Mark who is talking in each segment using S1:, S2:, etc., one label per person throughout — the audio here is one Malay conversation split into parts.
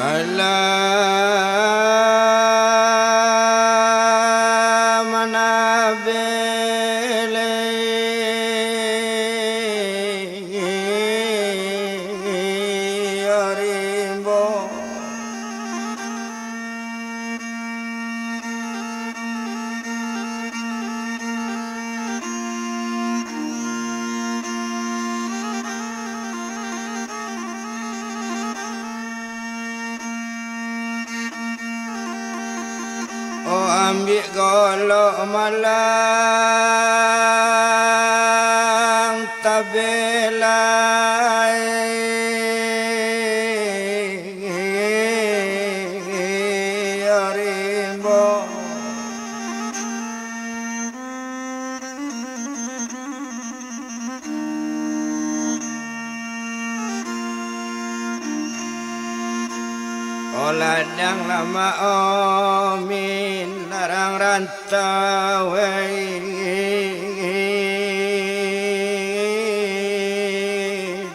S1: Ala manabele arimbo ambil golok malang tabelai arimbo oladang lama omin larang rantau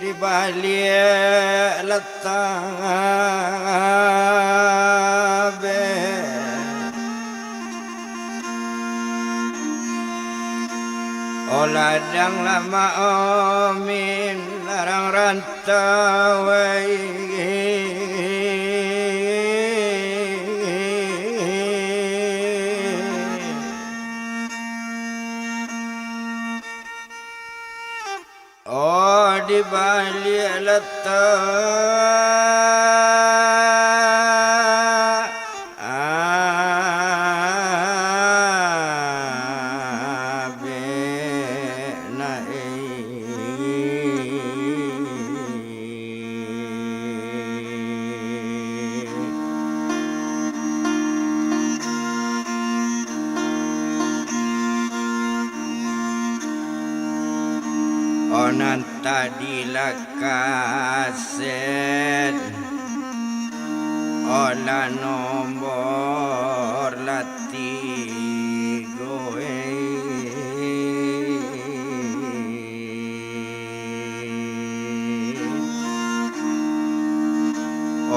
S1: di balik letabe oladang lama omin larang rantau di balik letak onan tadi lakaset ola nombor latigo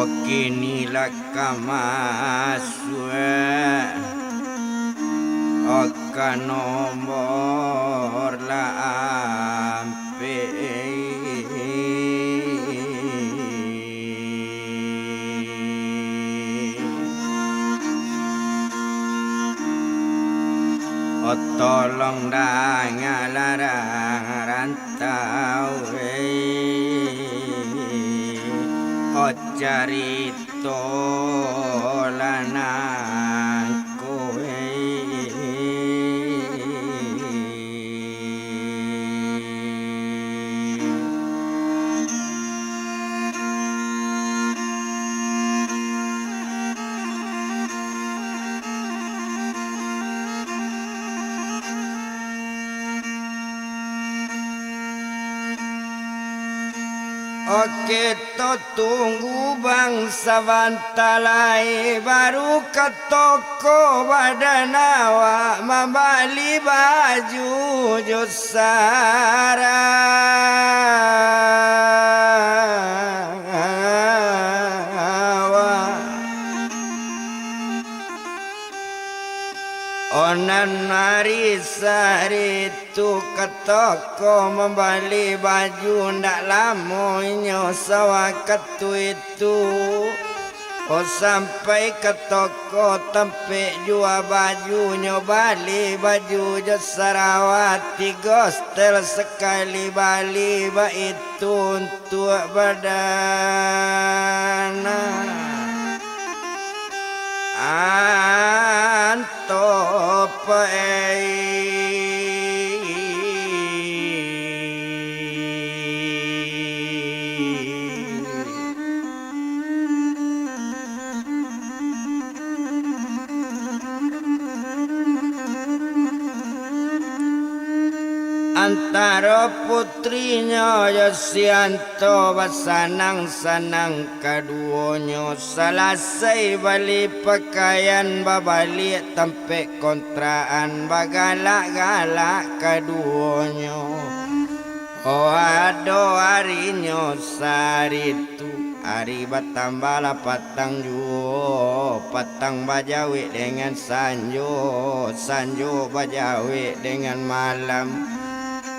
S1: oke ni lakamaswe oka nomor la tolong dah ngalarang rantau cari tolanangku Oke to tunggu bangsa bantalai baru ke toko badanawa membeli baju josara Bulan hari saritu ke toko membeli baju ndak lamonyo sawaktu itu. Oh sampai ke toko tempe jual bajunya bali baju Sarawati gostel sekali bali ba itu untuk badana antara putrinya Yosianto basanang-sanang kaduonyo selesai bali pakaian babalik tempe kontraan bagalak-galak kaduonyo. Oh ado harinya saritu hari batambala patang juo patang bajawi dengan sanjo sanjo bajawi dengan malam.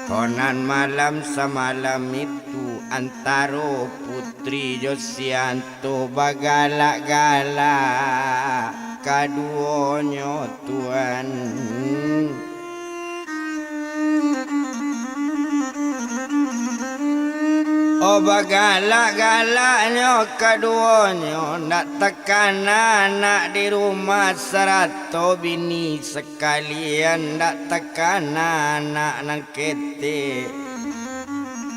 S1: Konan malam semalam itu antaro putri Yosianto bagalak-galak kaduonyo tuan. Oh bagalak-galaknya kaduonyo nak tekan anak di rumah 100 bini sekalian nak tekan anak nang kete.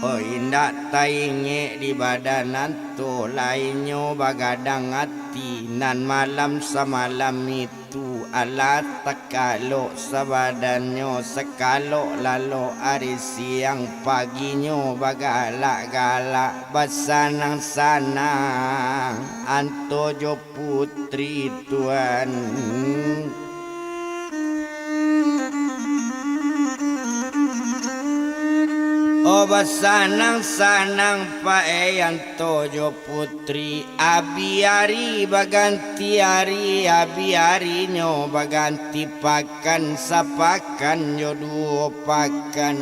S1: Oh indak tainge di badanan tu lainnya bagadang hati nan malam semalam itu alat tekalok sabadannya sekalo lalu hari siang paginya bagalak-galak basanang-sanang antojo putri tuan. Oh basanang-sanang paeyan tojo putri abi-ari baganti hari abi-ari nyo baganti pakan sapakan yo duo pakan.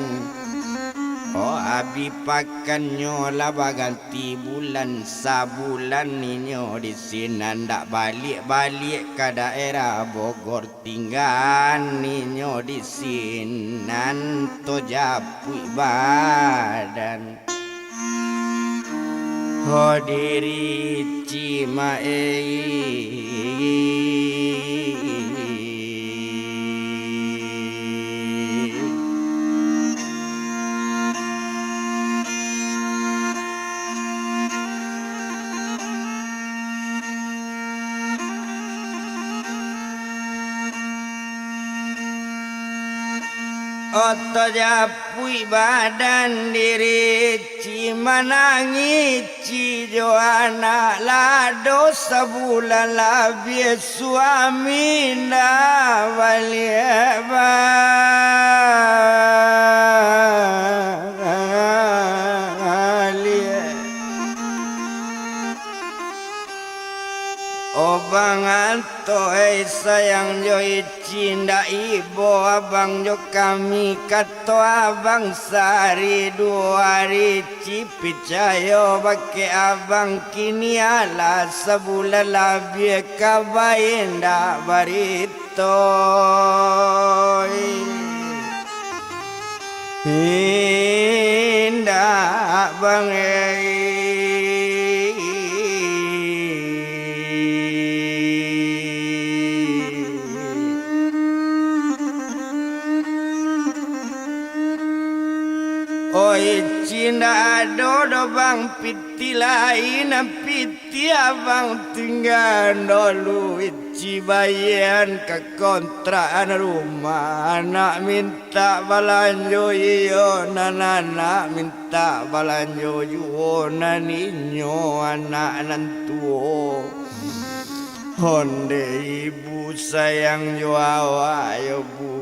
S1: Oh abi pakan nyo lah baganti bulan sabulan ninyo di sini ndak balik-balik ke daerah Bogor tinggal ninyo di sini nanto japui badan. Oh diri cimae Oto japui badan diri cimanangi cijo anak lado sebulan lebih suami nda balieba. Obang anto sayang jo cinda ibo abang jo kami kato abang sari 2 hari cipicayo bake abang kini ala sebulan lebih kabainda baritoy. Indah bang oi cinda dodo bang piti lain piti abang tinggal dulu ici bayan ke kontrakan rumah anak minta balanjo iyo anak minta balanjo yo naninyo anak nantuo. Honde ibu sayang jo awak yo bu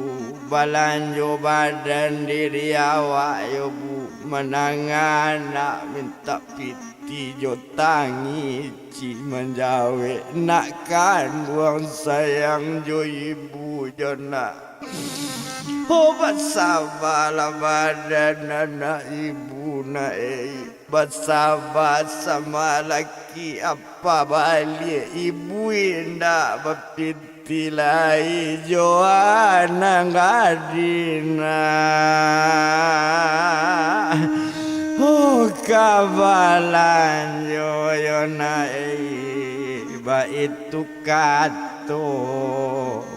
S1: balanjo badan diri awak yo bu menangan nak minta piti jo tangi ci menjawe nak kan buang sayang jo ibu jo nak Oh basabala badan anak ibu naik basaba sama laki apa balik ibu indah berpitilai Joana ngadina oh kabalan yo naik ba itu kato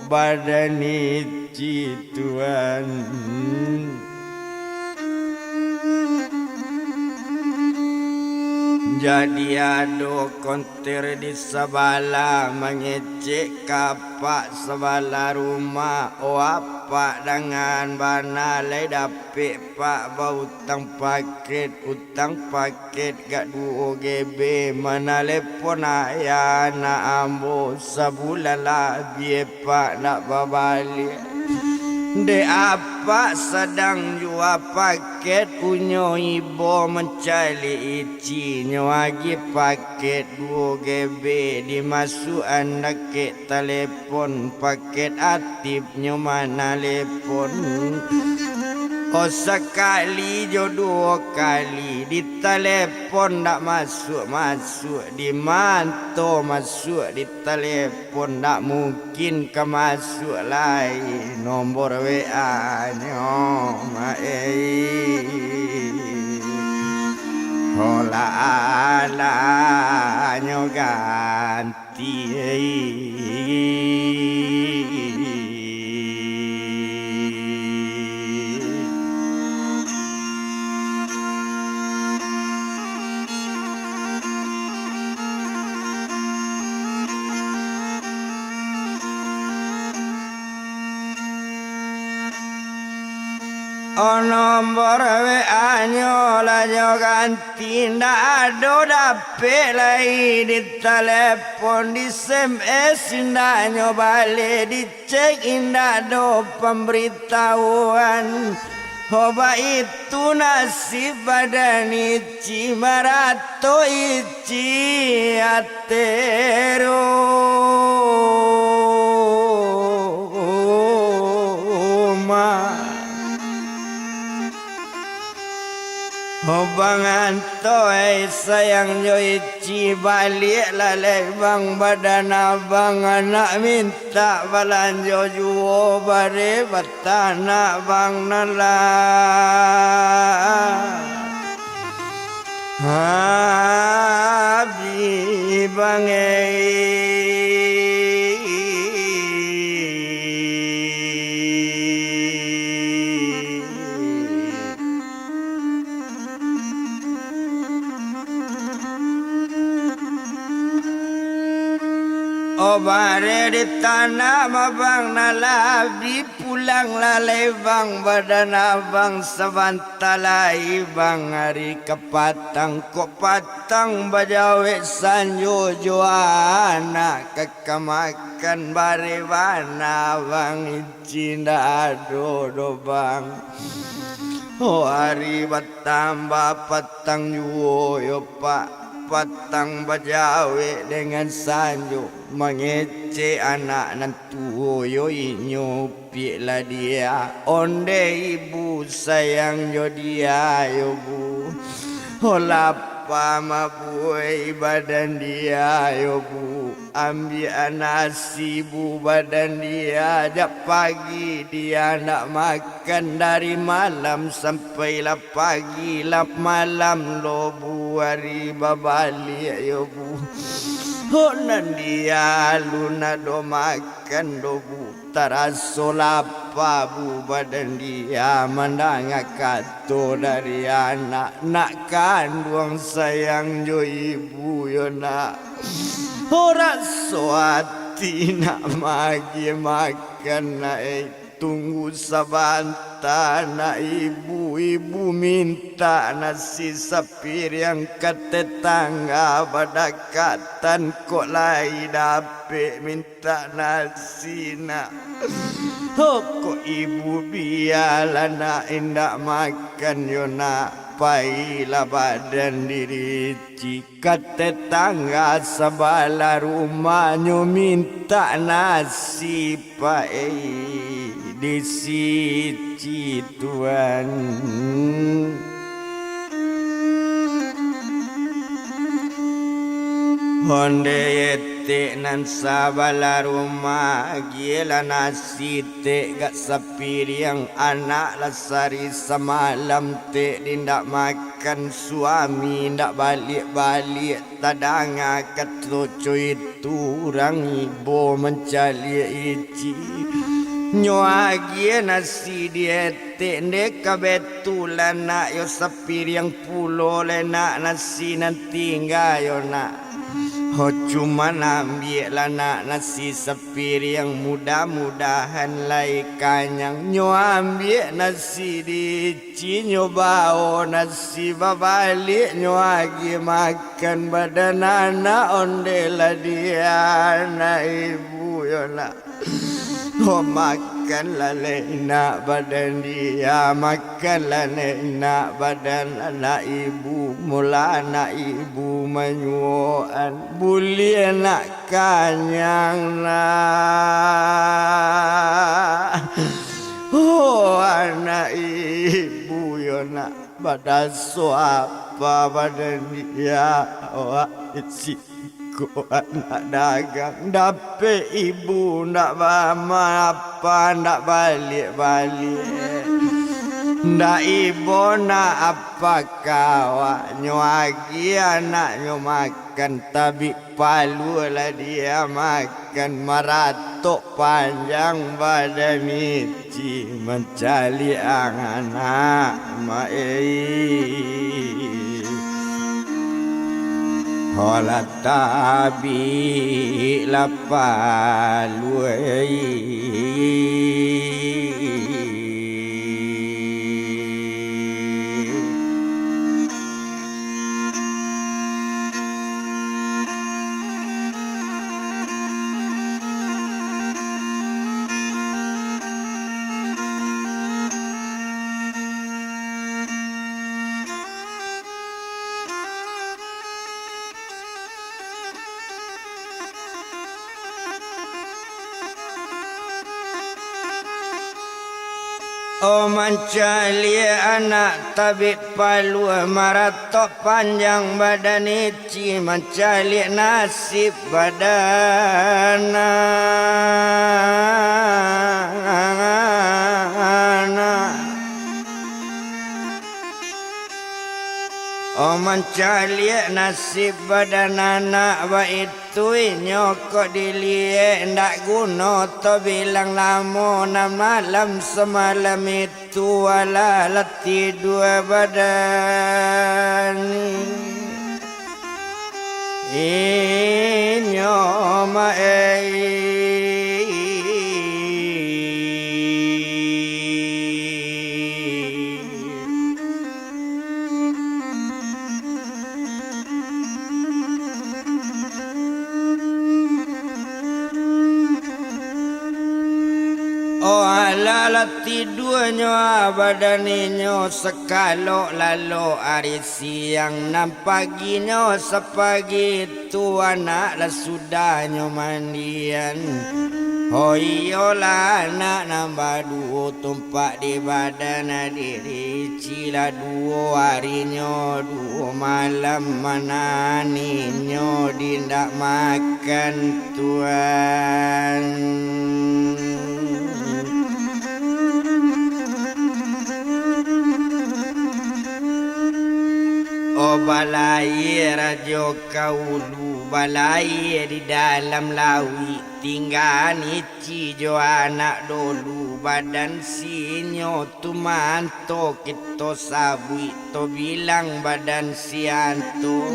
S1: badani Tuhan jadi ado konter di sabala mengecek kapak sabala rumah oh apa dengan banalai dapet pak bau utang paket gak 2 GB mana lepon ayah na ambo sabulan lebih pak nak babalik de apa sedang jua paket unyo ibo mencari icinyo lagi paket 2 GB dimasuk anak ke telepon paket aktifnya mana telepon oh sekali jo 2 kali di telepon tak masuk di manto masuk di telepon tak mungkin ke masuk lain nombor WA nyo hola ala nyo ganti oh nombor WA nyo lah nyo ganti ndak ada dapet lagi di telepon di SMS ndak nyo balik dicek ndak ada pemberitahuan hoba itu nasib badan ici marato ici atero Bang Antoy sayang yo ici balik lalai bang badan abang anak minta balanjo juo bare batana bang nala Abi bang oh bare di tanah abang nalabi pulang lalai bang badan abang sebantalai bang hari kepatang kok patang bajawe sanjo joana kekamakan bare bana bang cinda do bang oh hari bertambah patang yo pak patang bajawe dengan sanjo mengece anak nantu yo inyo pilah dia onde ibu sayang yo dia yo bu olapa mabuai badan dia yo bu ambil nasi bu badan dia ajak pagi dia nak makan dari malam sampailah pagi lap malam lo bu hari babali yo bu honan dia luna do makan do bu taraso lapa bu badan dia mandang kato dari anak nak kandung sayang jo ibu yo nak ora soati nak magi makan naik tunggu sabanta na ibu minta nasi sapir yang ketetangga badakatan kok lai dapet minta nasi nak kok ibu biarlah nak indak makan yo nak pailah badan diri jika tetangga sebelah rumahnya minta nasi pai di sisi Tuhan. Honde yete nan sabala rumah gila nasi te gak sapir yang anak lasari semalam te dindak makan suami ndak balik-balik tadanga katoco itu orang ibu mencari ici nyoagie nasi diete ndeka betulan nak yo sapir yang pulo le nak nasi nanti enggak yo nak. Oh cuma ambil nak nasi sepir yang mudah-mudahan lai kanyang. Nyo ambil nasi di nyo bawa nasi babalik nyo lagi makan badan anak ondela dia anak ibu yo nak. Oh makanlah nak badan dia, makanlah nak badan anak ibu. Mula anak ibu menyuan buli nak kanyang nak. Oh anak ibu yo nak badan suapa badan dia. Oh isi ko anak dagang dapat ibu nak mama apa nak balik-balik ndak ibu nak apa kawan lagi anaknya makan tapi palu lah dia makan maratok panjang badan iti mencari anak Hola tabi lapalui Oh mencari anak tabik palu maratok panjang badan ici mencari nasib badan anak. Oh mencari nasib badan anak ba itu nyokok dilihat ndak guna to bilang lama na malam semalam itu wala letih dua badan nyoma Oh ala lati duanya badaninyo sekalo lalu hari siang nam paginya sepagi tu anak lah sudahnya mandian. Oh iyalah anak nambah dua tumpak di badan diri cila dua harinya dua malam mana ninyo dindak makan tuan. Oh balai rajo kaulu balai di dalam lawi tinggal ici jo anak dulu badan sinyo tu manto kita sabui to bilang badan sianto.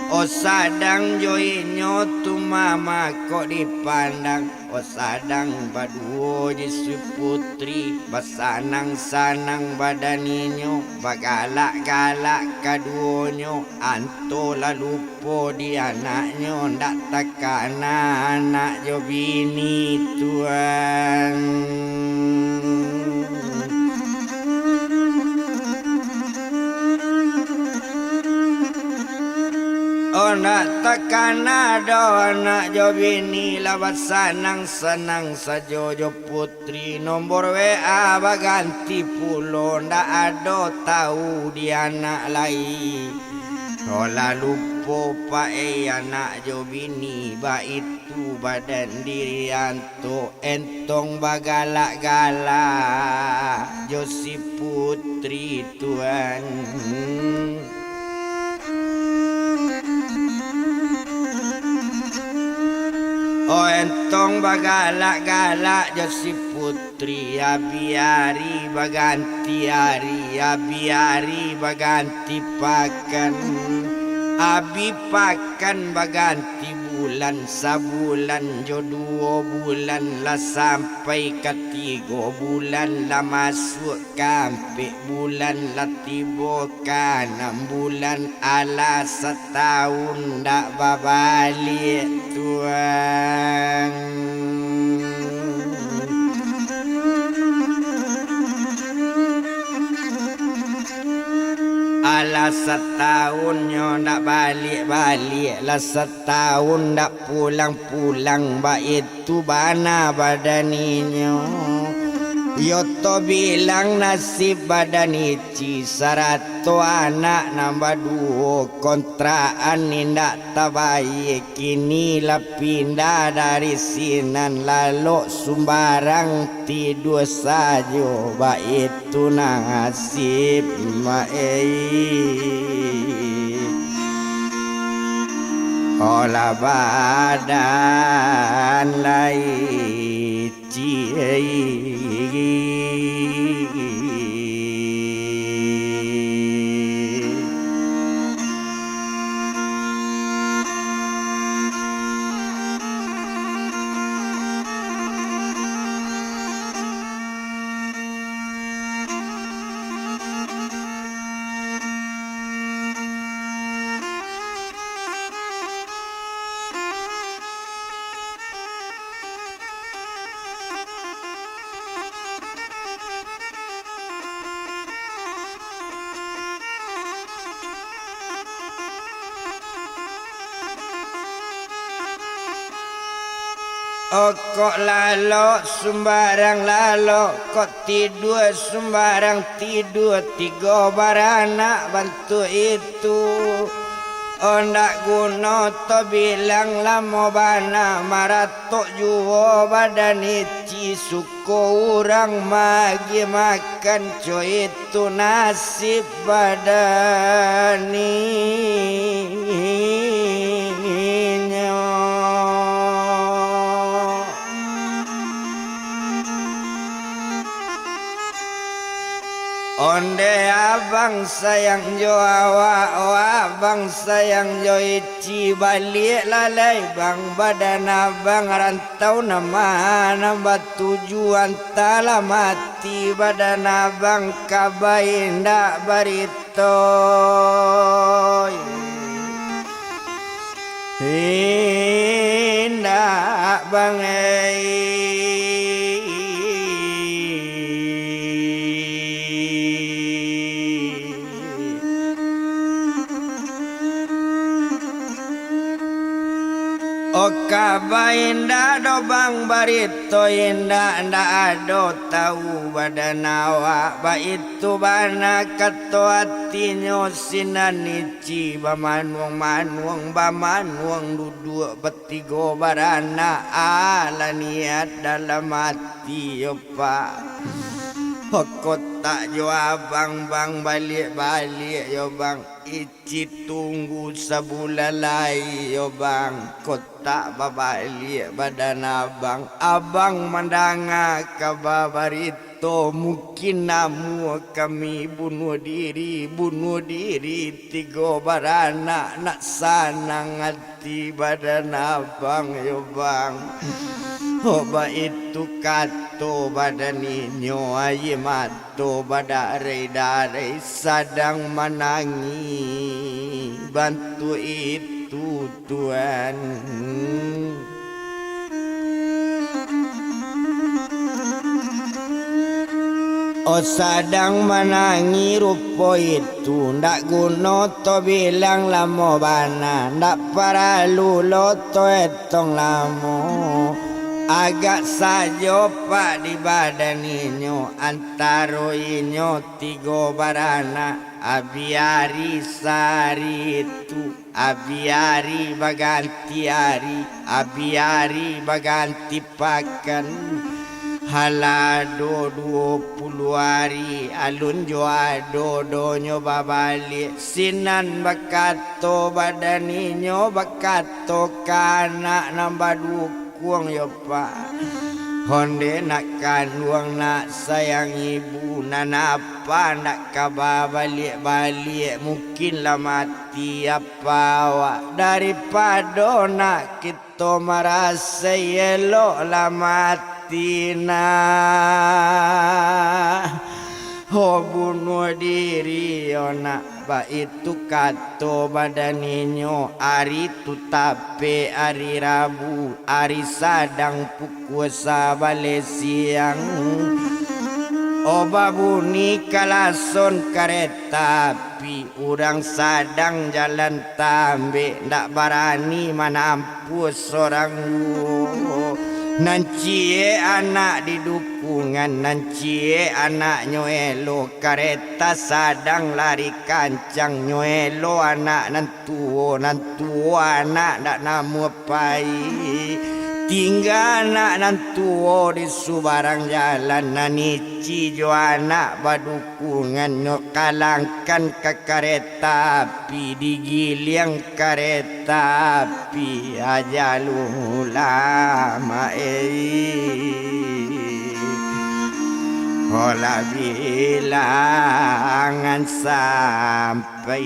S1: Oh sadang joinyo tu mama kok dipandang. Oh sadang baduo jisu putri basanang-sanang badaninyo bagalak-galak kaduonyo anto lalupo di anaknyo ndak takana anak jo bini tuan. Ona takana dona jo bini labat sanang sajo jo putri nomor WA baganti pulo nda ado tahu di anak lain. Lalu popa anak jo bini ba itu badan diri anto entong bagala-gala jo si putri tuan. Oh entong bagala-gala jo si putri biari baganti hari biari baganti pakan abi pakan baganti bulan sabulan jo 2 bulan lah sampai ke 3 bulan lah masuk kampe bulan lah tiba ke 6 bulan ala setahun dak babalik tuan. Ala setahun nyo nak balik-balik lah setahun nak pulang-pulang ba itu bana badaninyo. Yo to bilang nasib badan ici 100 anak nambah 2 kontraan nindak tabaik kini lah pindah dari sinan lalu sumbarang tidur saja ba itu nasib olah badan lain cie. Kok lalo sembarang lalo kok tidur sembarang tidur 3 baranak bantu itu ndak guna to bilang lamo bana maratok juo badan ici suko urang magi makan co itu nasib badani. Onde abang sayang jo awak, abang sayang jo ici balik lalai bang badan abang rantau nama nambah tujuan tala mati badan abang kabai ndak barito. Ndak bang kabai ndak do bang barito indak ndak ado tahu badan awak ba itu bana kato hatinya sinan ici bamanuang duduk bertiga barana ala niat dalam hati yo pak. Kok tak jo abang bang balik yo bang ici tunggu sebulan lagi yo bang kok tak babalik badan abang mandanga kabarito mungkin namu kami bunuh diri 3 baranak nak sanang hati badan abang yo bang. Oba itu kato badaninyo ay mato badaray sadang manangi bantu itu Tuhan. Oh sadang menangi rupo itu ndak guna to bilang lamo bana ndak paralu lo to etong lamo agak saja pak di badan inyo antaro inyo tiga barana abiari sari itu abiari baganti hari abiari baganti pakan halado 20 hari alun jo ado donyo babali sinan bakato badaninyo bakato kana nambah dukung yo pak honde nak kanuang nak sayang ibu nanapa nak kaba balik mungkin lah mati apa awak daripada nak kita merasa elok lah mati tina ho bunuh diri ona ba itu kato badaninyo hari tu tape hari Rabu hari sadang pukul sabale siang oba bunyi kalason kereta api urang sadang jalan tambe ndak barani manampus orang nancie anak di dukungan nancie anak nyoelo kereta sadang lari kancang nyoelo anak nantu anak ndak namu pai tinggal anak nantu di subarang jalan nanici jo anak badukungan nyo kalangkan ke kereta api digiliang kereta api aja lama Ola bilangan sampai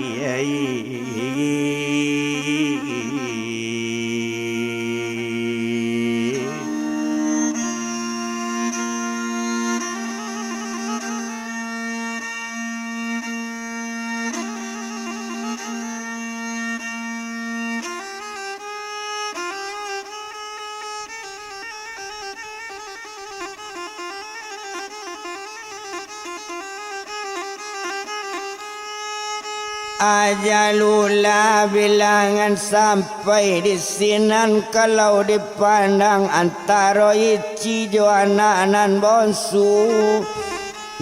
S1: Ajalula bilangan sampai di sinan kalau dipandang antara ici jo anak nan bonsu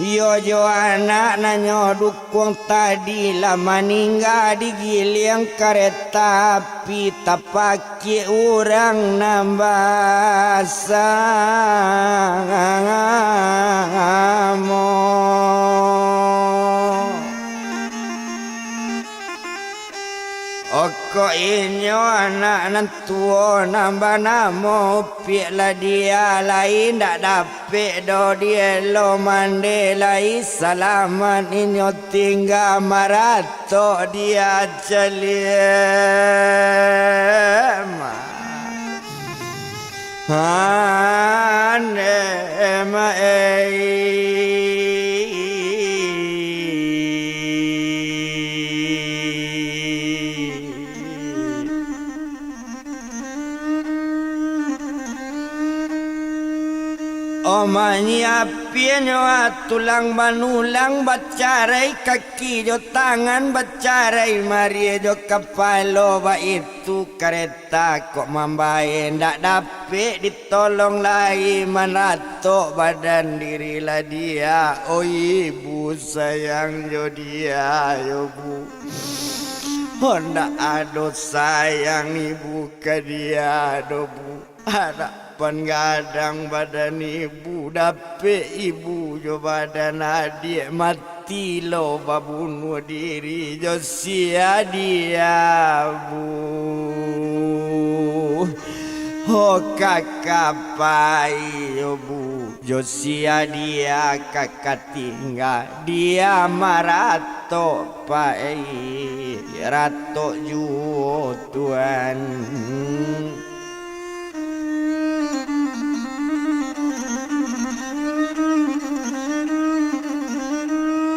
S1: yo jo anak nanyo dukung tadi lah meninggal di giliang kereta api tapaki orang nambah samo Oko inyo anak nantuo nambah namo pik lah dia lain ndak dapet do dia lo mande lai salaman inyo tinggal marato dia celiem ane ma Omanya pianyo tulang manulang bacarai kaki jo tangan bacarai mari jo kepala ba itu kereta kok mambae ndak dapet ditolong lagi manato badan diri lah dia oh ibu sayang jo dia yo bu honda ado sayang ibu ke dia do bu ada gadang badan ibu dapet ibu jo badan adik mati lo babunuh diri jo sia dia bu oh kakak pai yo bu jo sia dia kakak tinggal dia marato pai rato ju tuan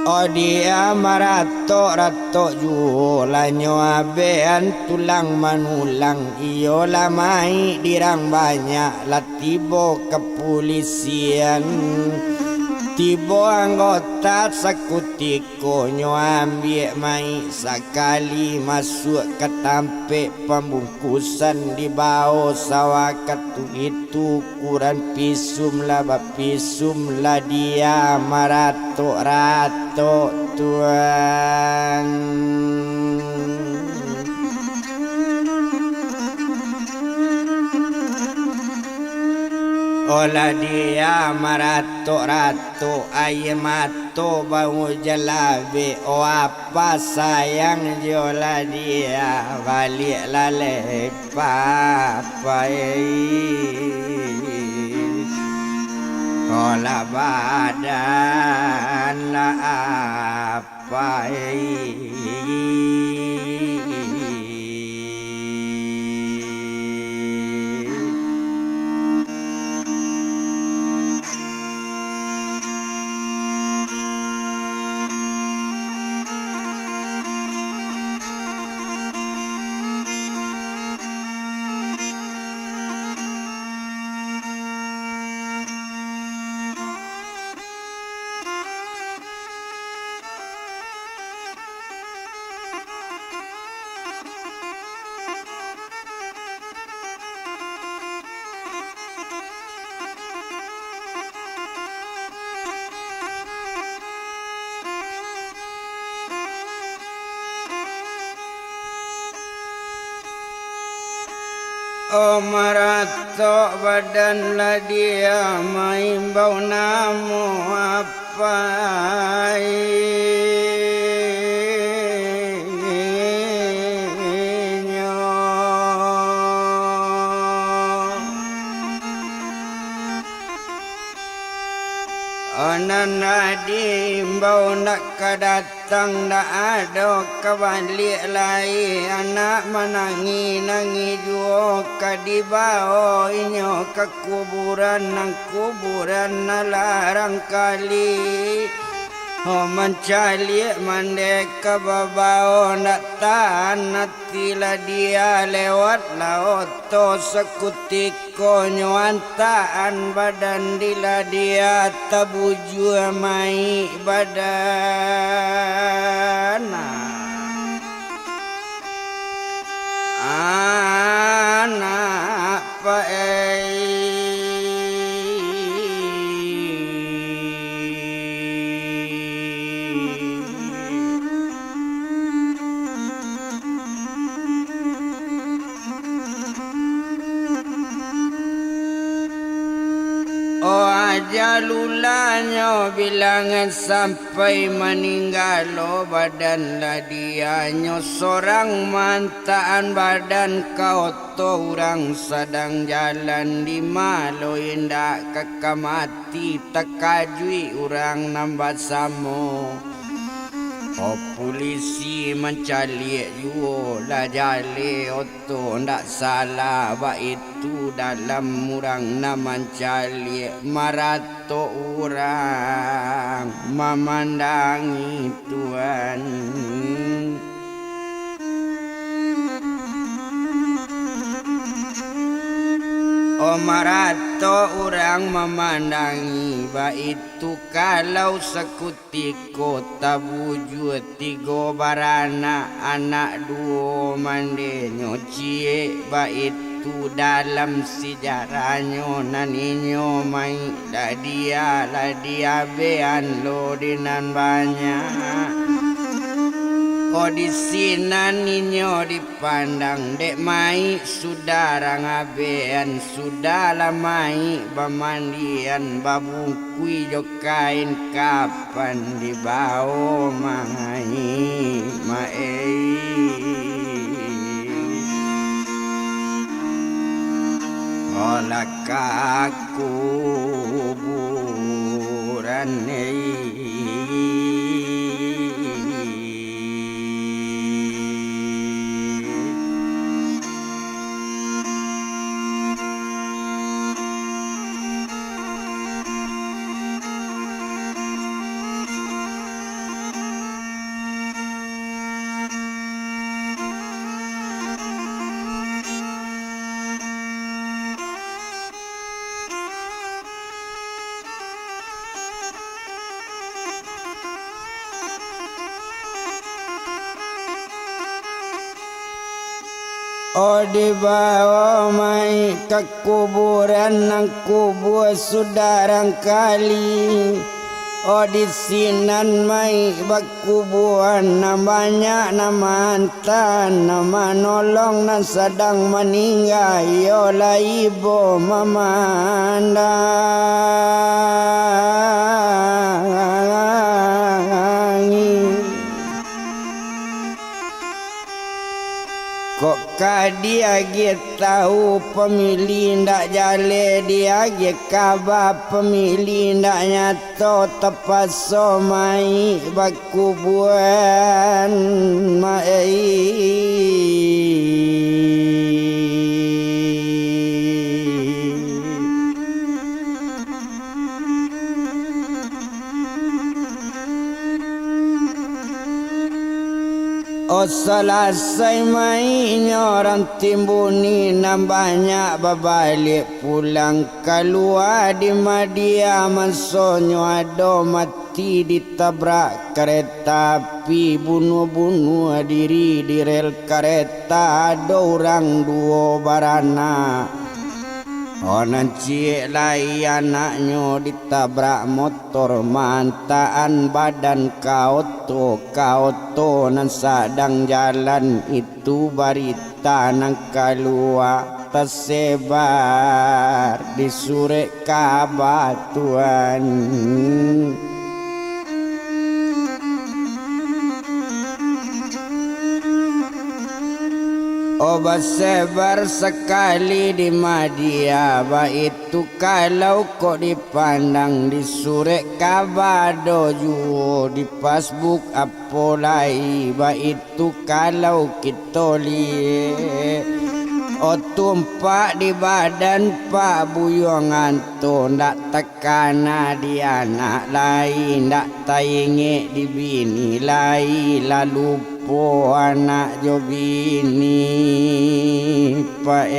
S1: Oh dia marato rato jualannya abean tulang manulang iyo lamai dirang banyak latibo kepolisian Tibo anggota sekutiko ambil mai sekali masuk ke tampik pembungkusan di bawah sawah katu itu kurang pisum lah bapisum lah dia marato-rato tuan. Olah dia marato-rato ayemato bau jalabe. Oh apa sayang jola dia balik lale papai. Olah badan lah apa. Oh marato badan lah dia main bau namo apa. Nana diimbau nak kedatang dah ada kebalik lai anak menangi juo kadibao inyo ke kuburan nang kuburan larang kali. Oh mencali mandek ke babao nak tahan natila dia lewat laut to sekutiko nyuantaan badan dila dia tabuju mai badan anak pae. Oh ajalulanya bilangan sampai meninggal. Oh badan lah dianya seorang mantaan badan kau to orang sedang jalan di malu indah kekamati tekajui orang nambah samo. Oh polisi mencari jualah jale oto ndak salah ba itu dalam orang nak mencari marato orang memandangi Tuhan. Oh marato orang memandangi ba itu kalau sekutiko tabujut tigo barana anak duo mande nyocie ba itu dalam sejarahnya naninyo mai ladia bean lo dinan banyak. Oh di sini ninyo dipandang dek mai saudara ngabean sudah lamai bamandian babungkui jo kain kapan dibawa mai mae. Olah kaku kuburan Oh dibawa mai ke kuburan nang kubur sudarang kali. Oh di sinan mai bakubuan na banyak nama antan nama nolong nan sedang meninggal yola ibu mamanda. Kok dia tahu pemilih ndak jale dia kabar pemilih ndak nyato tepat somai bakubuan mai. Oh selesai mainnya orang timbuni nan banyak berbalik pulang keluar di media masonyo ada mati ditabrak kereta api bunuh-bunuh diri di rel kereta ada orang dua barana. Orang cik lai anaknya ditabrak motor mantaan badan kau to nan sedang jalan itu berita nang keluar tersebar di surat kabar Tuhan. Oh bersebar sekali di media itu kalau kok dipandang di surat kabar doju di Facebook apolai itu kalau kita lihat. Oh tumpak di badan Pak Buyong anto ndak tekana di anak lain ndak tainge di bini lain lalu po anak jo bini Pak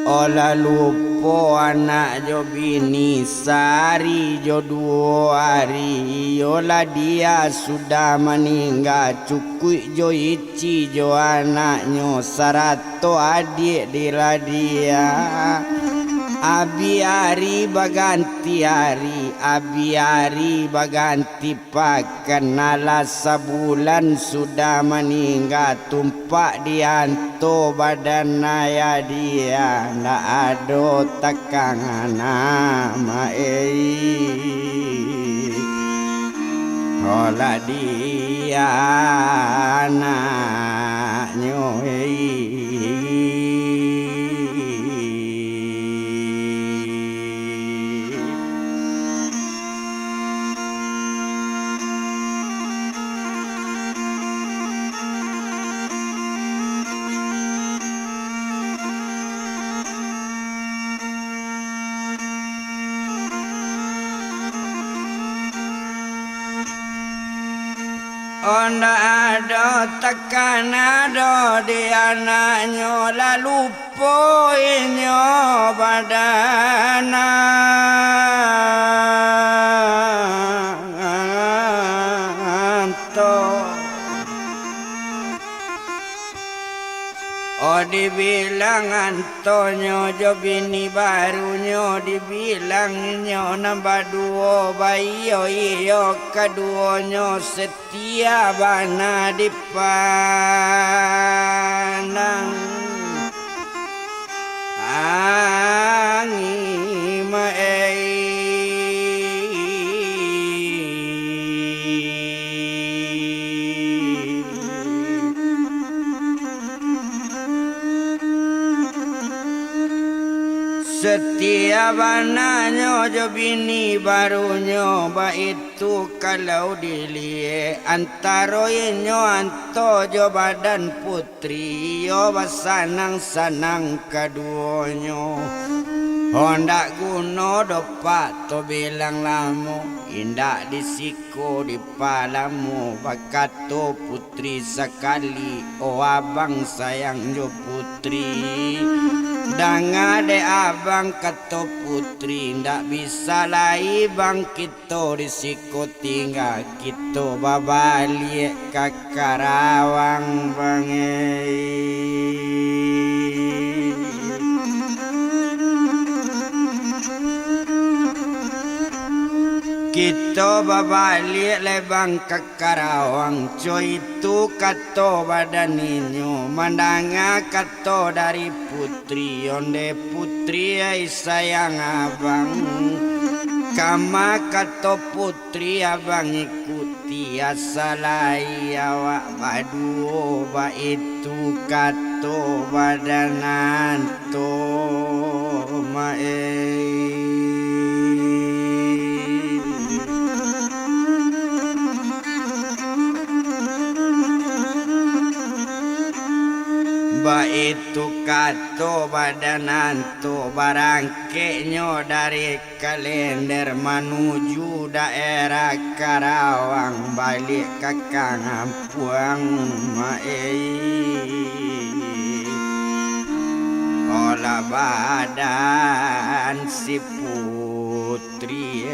S1: Oh lalu po anak jo bini sehari jo 2 hari yola dia sudah meninggal cukui jo ici jo anaknya 100 adik dila dia. Abi hari baganti hari, abi hari baganti pakan nala sebulan sudah meninggal tumpak dianto badan naya dia ndak ada tekangan nama olah dia anaknya Onda ada tekan ada di anaknya lalu poinnya badana. Oh dibilang Antonio jo bini barunya dibilangnya nambah 2 bayi iyo keduanya setia bana dipandang angin setiap anaknya jo bini barunya itu kalau dilihat antara inyo anto jo badan putri yo basanang-sanang keduanya. Honda guno dopak to bilang lamu indak disiko di palamu bakato putri sekali oh abang sayang jo putri danga de abang kato putri ndak bisa lai bang kito disiko tinggal kito babalik ke Karawang bangai. Kita babalik lebang ke Karawang coy itu kato badan ninyo mandanga kato dari putri onde putri ay sayang abang kama kato putri abang ikuti asalai awak baduo ba itu kato badanan to mae. Ba itu kato badanan tu barangkenyo dari kalender menuju daerah Karawang balik ke Kampuang Mae. Olah badan si putri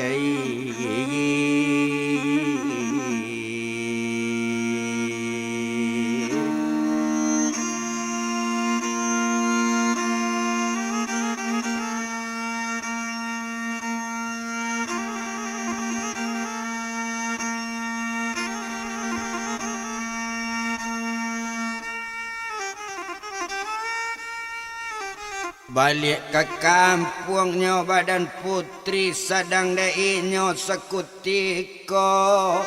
S1: balik ke kampungnya badan putri sedang deinyo sekutiko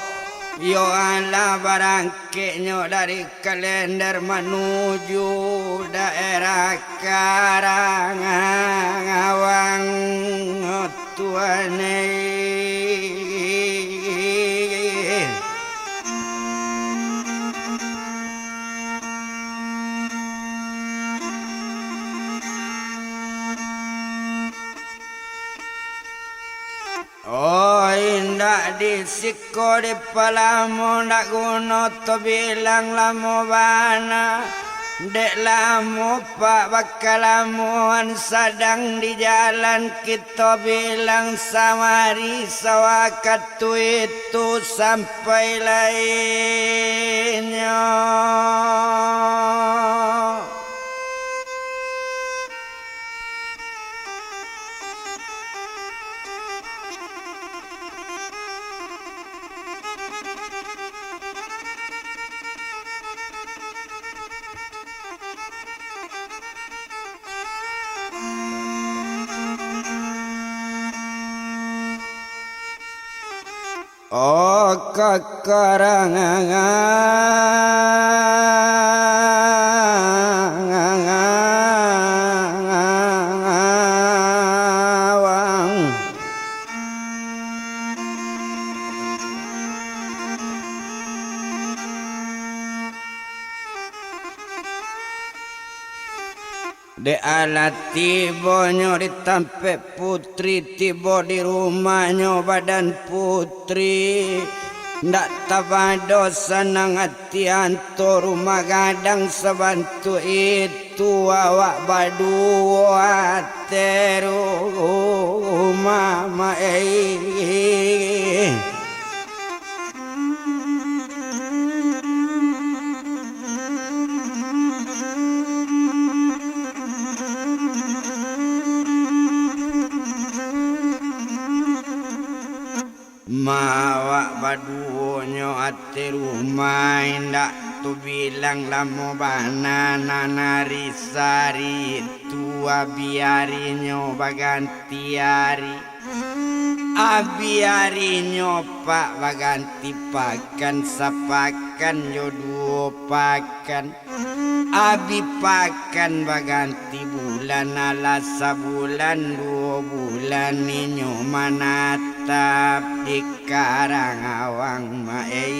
S1: yo ala barangkenyo dari kalender menuju daerah Karawang tuane. Oh indak disiko di palamu ndak guna to bilang lamu bana dek lamu pak bakal lamuan sedang di jalan kita bilang samari sawakatu itu sampai lainnya. Oh Karawang de alat tibonyo ditampe putri tibo di rumahnya badan putri ndak tabado senang hati anto rumah gadang sebantu itu awak badua teru mama mawak baduonyo ate rumah indak tu bilang lamu banana narisari tua biarinyo baganti hari abiarinyo pak baganti pakan sapakan jodoh pakan abi pakan baganti bulan ala sabulan 2 bulan ninyo manatap di Karawang Mae.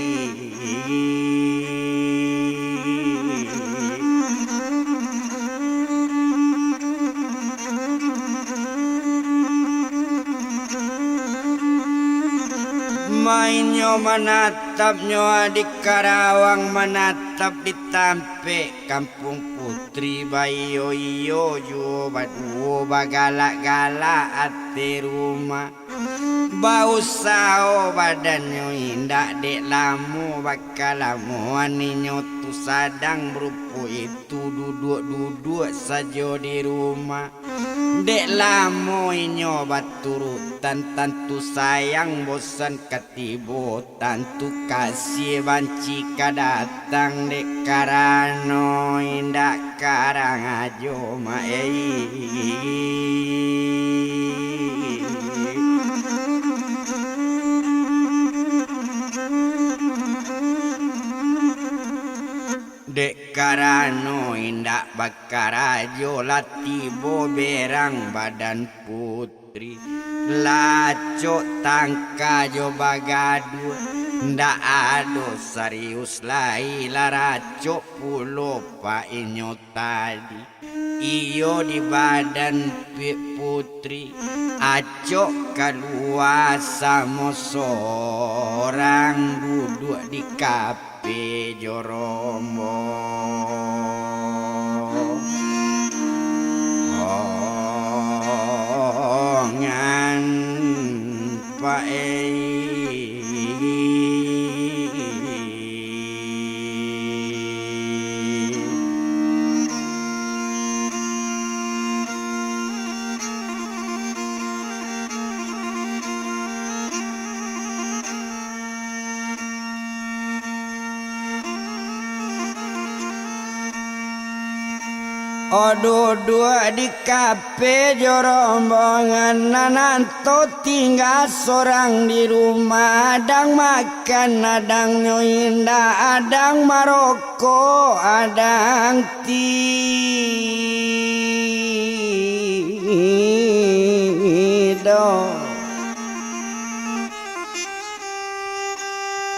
S1: Mainyo menatapnyo adik Karawang menatap di Tampe kampung putri bayo iyo yo baduo bagala-gala ate rumah bau sao badannya indah dek lamu bakalamu aninyo tu sadang berupu itu duduk-duduk saja di rumah dek lamu inyo baturutan tantu sayang bosan ketibo tantu kasih banci kadatang dek karano indah karang ajo dek karano indak bakarajo latibo berang badan putri laco tangka jo bagadu ndak ado serius lai laraco pulo pa inyo tadi iyo di badan putri acok kaluasa mosorang duduk di kape jorombo ngan pae Odo dua di kafe jorombongan nananto tinggal seorang di rumah adang makan adang nyoinda adang maroko adang tido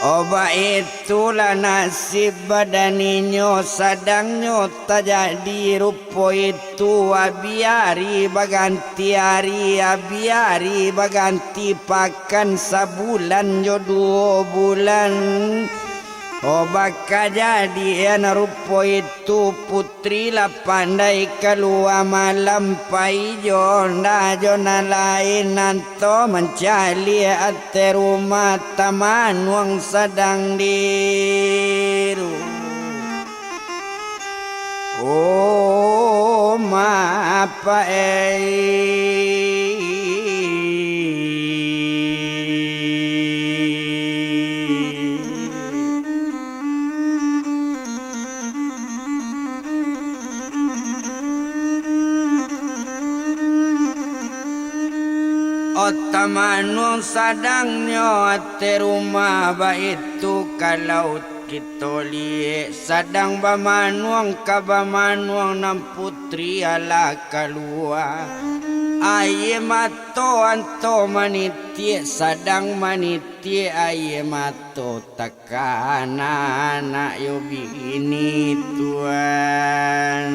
S1: Oba itulah nasib badaninyo sadangnya tak jadi rupo itu abiari baganti hari abiari baganti pakan sabulan jo 2 bulan Oba kajadian rupo itu putri lah pandai keluar malam pai jona lain nanto mencari ate rumah taman wang sedang diru oh apa Otamanung sadangnya ate rumah baitu kalau kita lihat sadang bamanuang kabamanuang nam putri ala keluar aye mato anto manitie sadang manitie aye mato takana anak yo bini tuan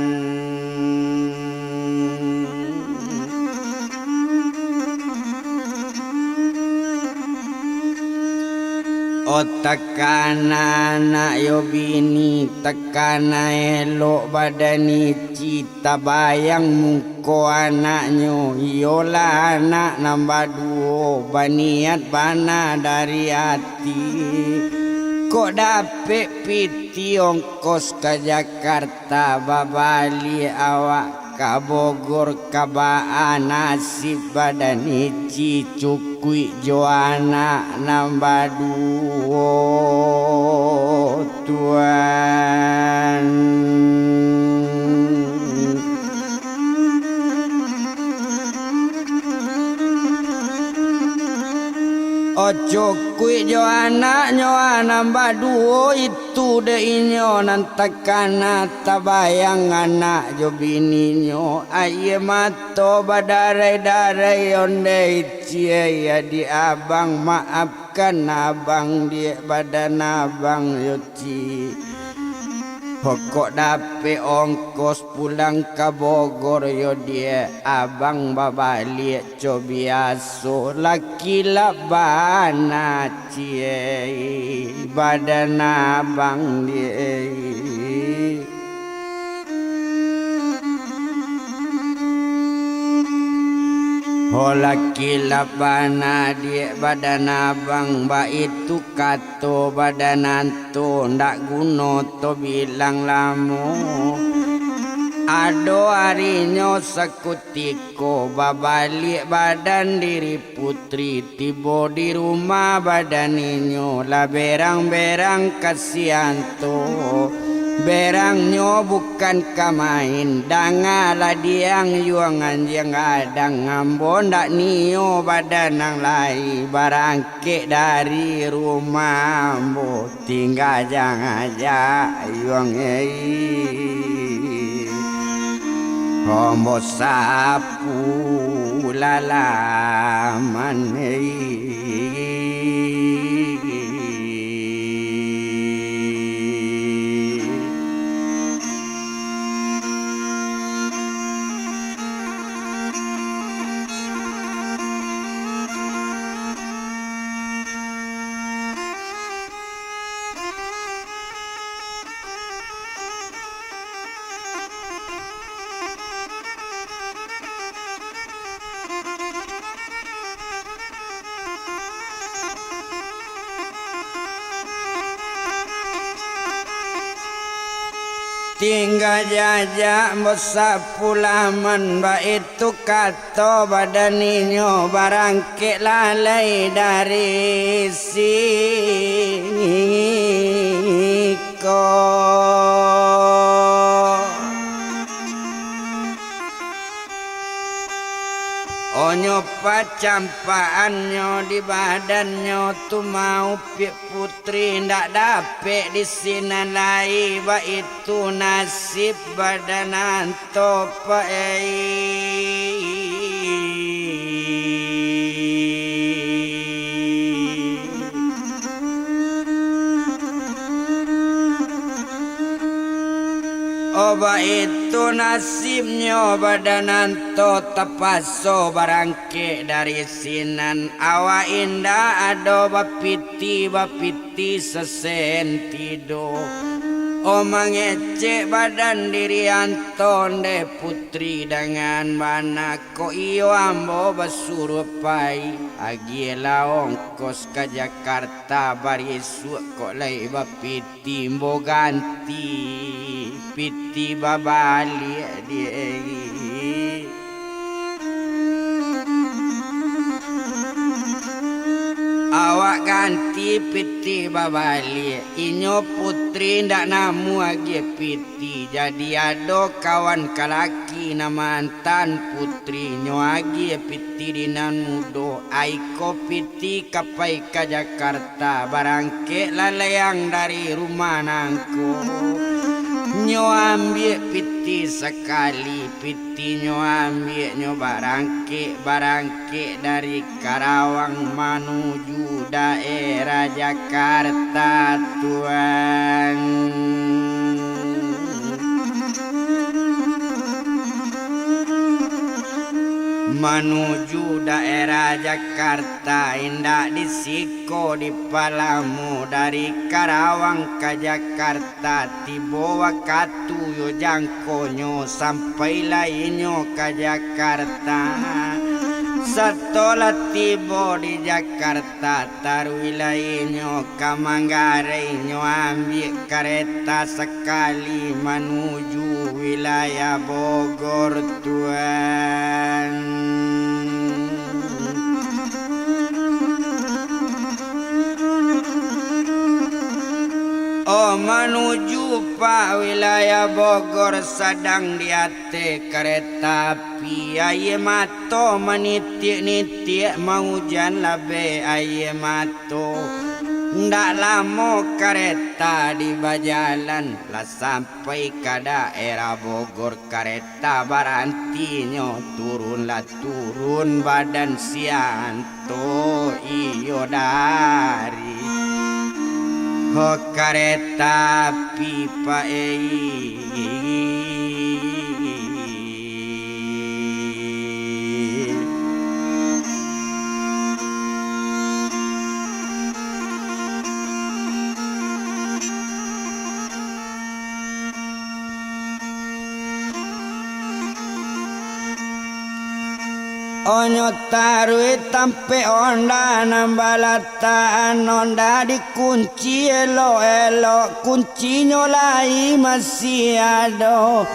S1: O takana anak yo bini takana elok badani cita bayang muko anaknyo yola anak nambah 2 baniat bana dari hati kok dapet piti ongkos ke Jakarta babali awak ka Bogor kabaan nasib badan ici cukui joana nambah 2 tuan Ojo kui jo anak nyo nambah 2 itu de inyo nantakana tabayang anak jo bini nyo aye mato badarai-darai onde cie ya di abang maafkan abang dia badan abang yo ci Pokok dape ongkos pulang ke Bogor yo dia abang babalik cobiaso laki labana cie badan abang dia. Hola kilapana dia badan abang ba itu kato badan to ndak guno to bilang lamu ado harinya sekutiko babalik badan diri putri tiba di rumah badaninyo lah berang-berang kasihan to berangnya bukan kamain dangalah diang yuangan yang adang ngambon dak nio badan nang lai barangke dari rumah ambo tinggal jangan aja yuang homo sapu lalaman tinggal jajak besapu laman ba itu kato badaninyo barangke lalai dari siko onyo pacampaannya di badannya tu mau pik putri ndak dapet di sini lai ba itu nasib badanan topai oba itu nasibnya badanan to tapaso barangke dari sinan awa indah ado bapiti sesentido o mangecek badan diri antonde putri dengan mana ko iyo ambo basurupai agila ongkos ke Jakarta barisu kok lai bapiti mbo ganti piti babali dia awak ganti piti babali inyo putri ndak namu agi piti jadi ado kawan kalaki na mantan putri nyo agi piti dinan mudo aiko piti kapai ke Jakarta barangke lalayang dari rumah nangko nyo ambil piti sekali piti nyo ambil nyo barangke dari Karawang menuju daerah Jakarta tuan menuju daerah Jakarta indak disiko di Palamu dari Karawang ke Jakarta tiba waktu yo jangkonyo sampai lainyo ke Jakarta setelah tiba di Jakarta taruh lainyo ke Manggarai nyo ambil kereta sekali menuju wilayah Bogor tuan oh menuju pak wilayah Bogor sedang di ate kereta api aye mato menitik-nitik mau hujan labe aye mato ndak lama kereta di bajalan lah sampai ke daerah Bogor kereta barantinyo turun badan sianto iyo dari Ho kereta pipa ei. Onyo tarui tampe onda nambalataan onda dikunci elo kuncinya lai masih ada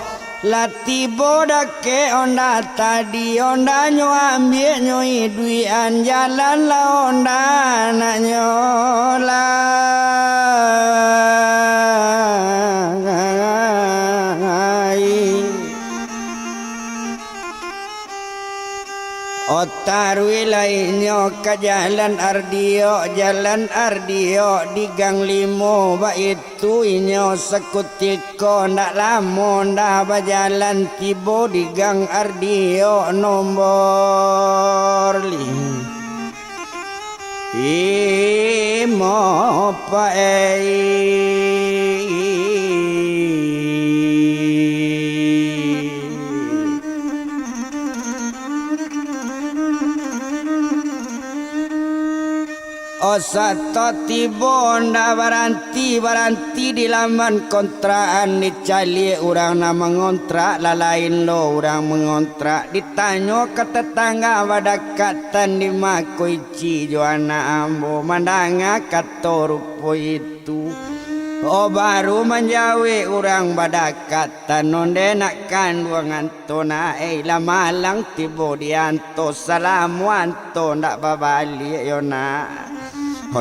S1: lati bodak ke onda tadi onda nyo ambil nyo duian jalan la onda nak nyola Otarwi lainnya ke jalan Ardio di gang limo ba itu inyo sekutiko ndak lamo ndak berjalan tibo di gang Ardio nomor 5 imo pa Osato tibo nda baranti di laman kontraan dicali orang na mengontrak lalain lo orang mengontrak ditanyo ke tetangga badakatan di makoici joana ambo mandanga kato rupo itu oh baru menjawi orang badakatan nonde nakkan duangan tona lamalang tibo dianto salamu anto ndak babali yona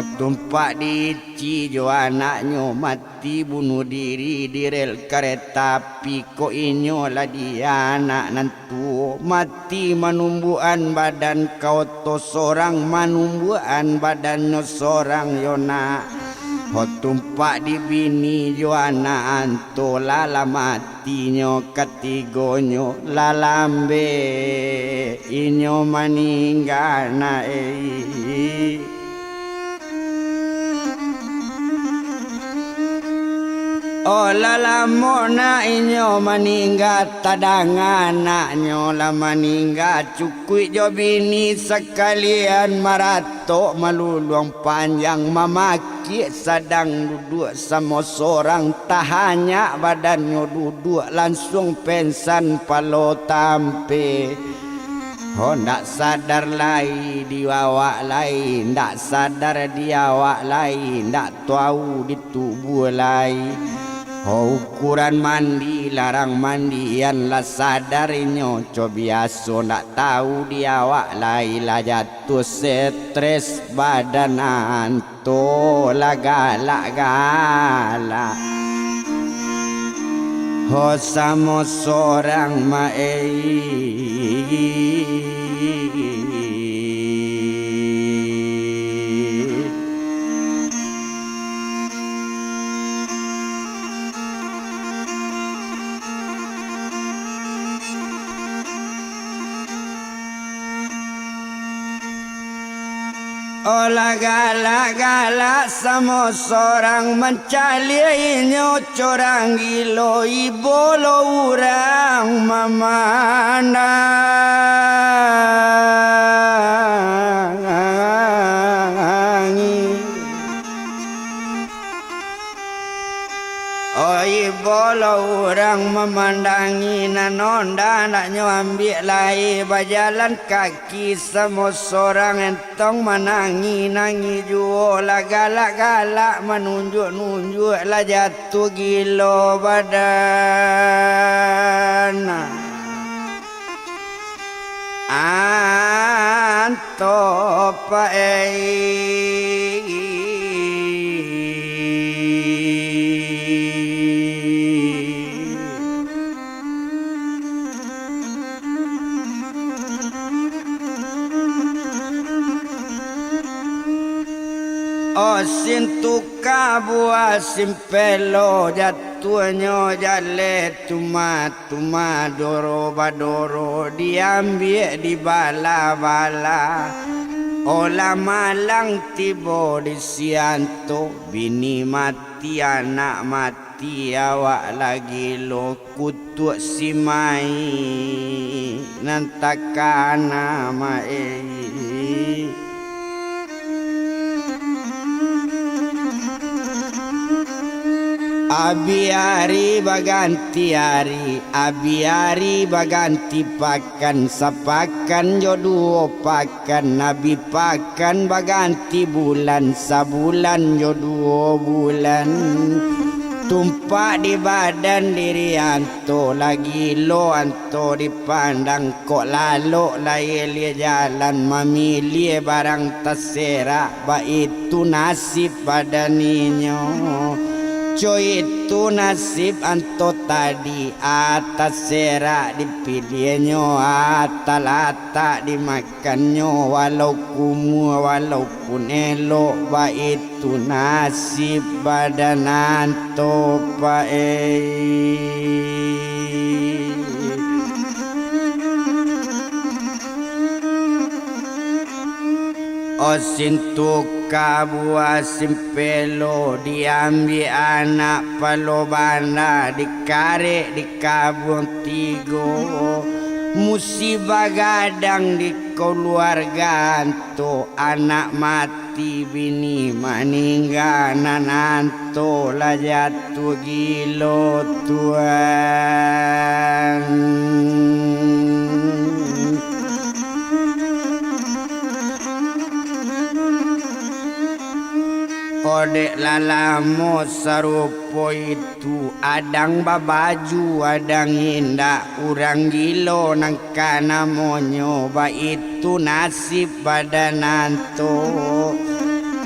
S1: tumpak di cijo anaknya mati bunuh diri di rel kereta api ko inyo lah dia anak nantu mati manumbuan badan kau to sorang manumbuan badannya sorang yona tumpak di bini jo anak anto lala matinya ketigonyo lalambe inyo maninggal na Oh lalamona inyo maningga tadangan anaknya lah maningga cukui jo bini sekalian marato maluluang panjang mamaki sadang duduk sama seorang tahannya badannya duduk langsung pensan palo tampe oh ndak sadar lai diwawak lai ndak sadar diawak lai ndak tahu di tubuh lai oh ukuran mandi larang mandian lah sadarinya co biasa ndak tahu diawak lai lah jatuh stres badan anto lah galak oh sama seorang Olah galak sama seorang mencalinya corang gilo ibu lo orang mamana Bolo orang memandangi nanonda anaknya ambil lai berjalan kaki sama seorang entong menangi juo lah galak menunjuk lah jatuh gilo badan anto pa sintuka buah simpelo jatuhnya jale tuma doro badoro diambil di bala Olah malang tiba di sianto, bini mati anak mati awak lagi lo kutuk si mai nantakan nama Abi hari baganti hari, abi hari baganti pakan, sapakan jodoh pakan, nabi pakan baganti bulan, sabulan jodoh bulan. Tumpak di badan diri anto, lagi lo anto dipandang kok lalu lia jalan memilih barang terserak, itu nasib badannya. Coy itu nasib anto tadi atas serak dipilihnya atal atak dimakannya walau kumuh walaupun elok itu nasib badan anto Osintu kabua simpelo diambil anak palobana dikare di kabung tigo musibah gadang di keluarga anto anak mati bini meninggal nananto lah jatuh gilo Tuhan. Odek lalamu sarupo itu adang babaju adang indah urang gilo nangkana monyo ba itu nasib badan anto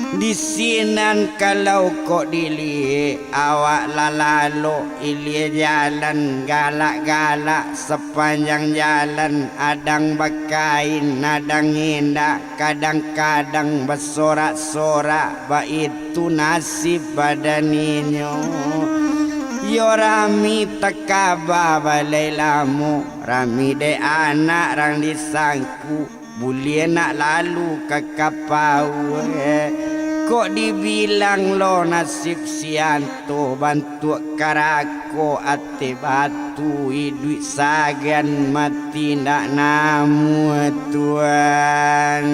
S1: di sinan kalau kok dilihat awak lalalo ilie jalan galak-galak sepanjang jalan adang bakain adang indah kadang-kadang bersorak-sorak ba itu nasib badaninyo yo rami takaba balai lamu rami de anak rang disangku bulie nak lalu kakapau kok dibilang lo nasib sianto bantu karako ate batu hidup sagan mati ndak namu Tuhan.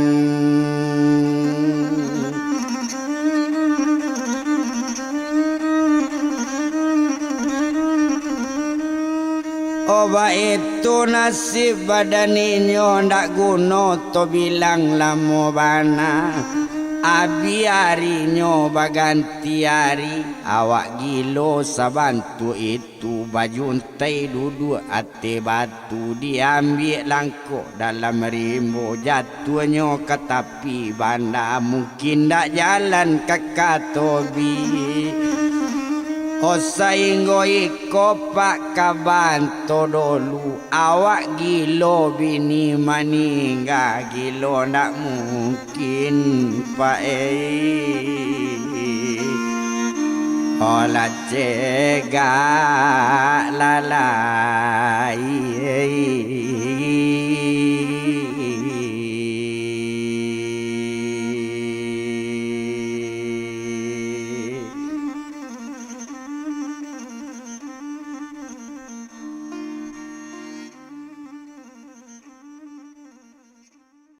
S1: Oba itu nasib badaninyo ndak guno to bilang lamo bana abi harinya baganti hari awak gilo sabantu itu baju untai duduk ate batu diambil langkok dalam rimbo jatuhnya ke tepi banda mungkin ndak jalan kakak tobi Osainggo iko pak kabanto dulu awak gilo bini maningga gilo ndak mungkin pak olah cega lala